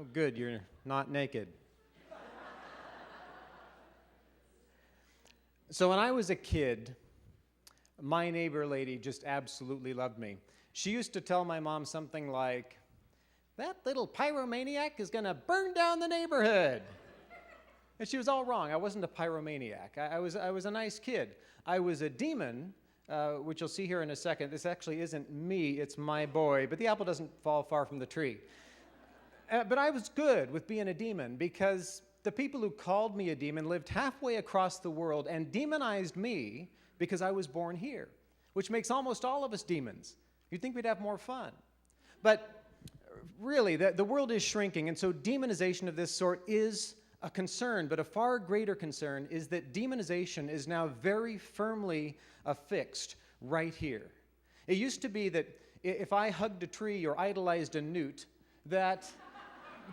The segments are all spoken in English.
Oh, good, you're not naked. So when I was a kid, my neighbor lady just absolutely loved me. She used to tell my mom something like, "That little pyromaniac is going to burn down the neighborhood." And she was all wrong. I wasn't a pyromaniac. I was a nice kid. I was a demon, which you'll see here in a second. This actually isn't me, it's my boy, but the apple doesn't fall far from the tree. But I was good with being a demon because the people who called me a demon lived halfway across the world and demonized me because I was born here, which makes almost all of us demons. You'd think we'd have more fun. But really, the world is shrinking, and so demonization of this sort is a concern, but a far greater concern is that demonization is now very firmly affixed right here. It used to be that if I hugged a tree or idolized a newt, that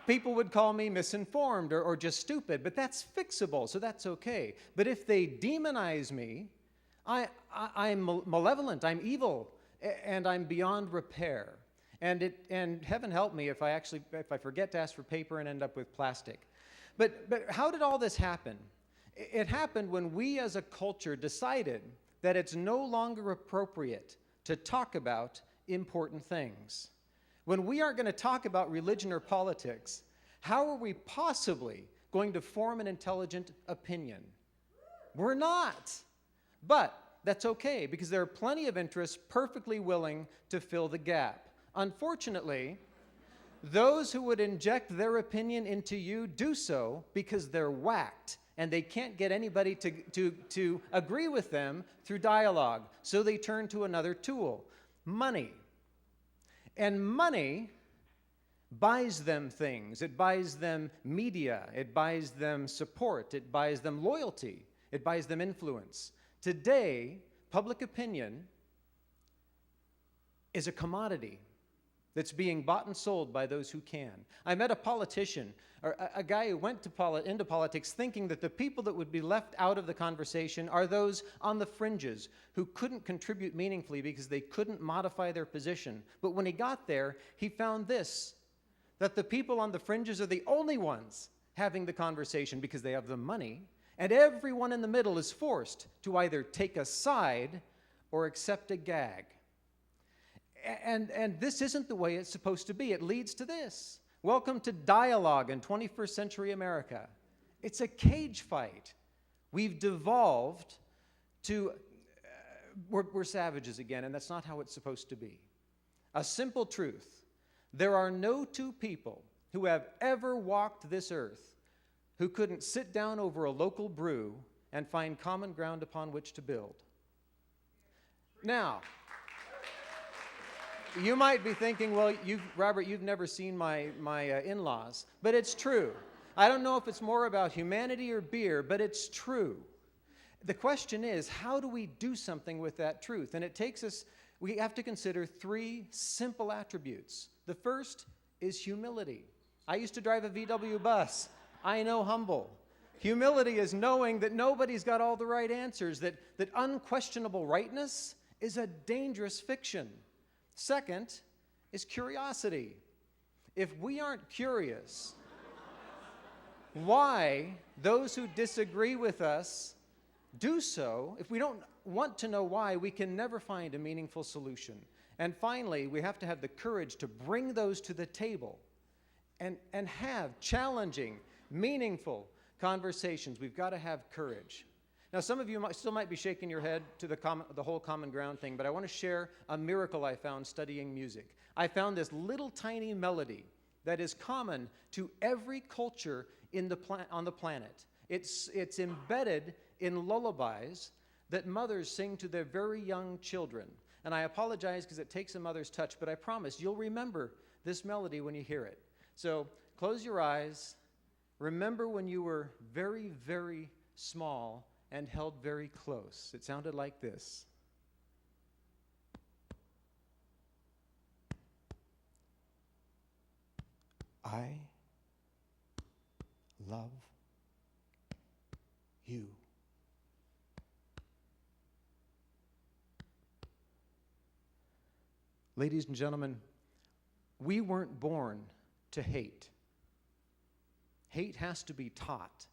people would call me misinformed or just stupid, but that's fixable, so that's okay. But if they demonize me, I'm malevolent, I'm evil, and I'm beyond repair. And heaven help me if I forget to ask for paper and end up with plastic. But how did all this happen? It happened when we as a culture decided that it's no longer appropriate to talk about important things. When we aren't going to talk about religion or politics, how are we possibly going to form an intelligent opinion? We're not. But that's okay, because there are plenty of interests perfectly willing to fill the gap. Unfortunately, those who would inject their opinion into you do so because they're whacked and they can't get anybody to agree with them through dialogue. So they turn to another tool, money. And money buys them things. It buys them media. It buys them support. It buys them loyalty. It buys them influence. Today, public opinion is a commodity that's being bought and sold by those who can. I met a politician, or a guy who went into politics thinking that the people that would be left out of the conversation are those on the fringes who couldn't contribute meaningfully because they couldn't modify their position. But when he got there, he found this, that the people on the fringes are the only ones having the conversation because they have the money, and everyone in the middle is forced to either take a side or accept a gag. And this isn't the way it's supposed to be. It leads to this. Welcome to Dialog in 21st century America. It's a cage fight. We've devolved to, we're savages again, and that's not how it's supposed to be. A simple truth. There are no two people who have ever walked this earth who couldn't sit down over a local brew and find common ground upon which to build. Now, you might be thinking, well, Robert, you've never seen my in-laws, but it's true. I don't know if it's more about humanity or beer, but it's true. The question is, how do we do something with that truth? And it takes us, we have to consider three simple attributes. The first is humility. I used to drive a VW bus. I know humble. Humility is knowing that nobody's got all the right answers, that unquestionable rightness is a dangerous fiction. Second is curiosity. If we aren't curious why those who disagree with us do so, if we don't want to know why, we can never find a meaningful solution. And finally, we have to have the courage to bring those to the table and have challenging, meaningful conversations. We've got to have courage. Now, some of you still might be shaking your head to the whole common ground thing, but I want to share a miracle I found studying music. I found this little tiny melody that is common to every culture on the planet. It's embedded in lullabies that mothers sing to their very young children. And I apologize because it takes a mother's touch, but I promise you'll remember this melody when you hear it. So close your eyes. Remember when you were very, very small and held very close. It sounded like this. I love you. Ladies and gentlemen, we weren't born to hate. Hate has to be taught.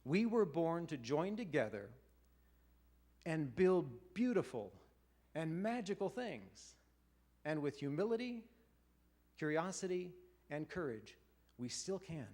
We were born to join together and build beautiful and magical things. And with humility, curiosity, and courage, we still can.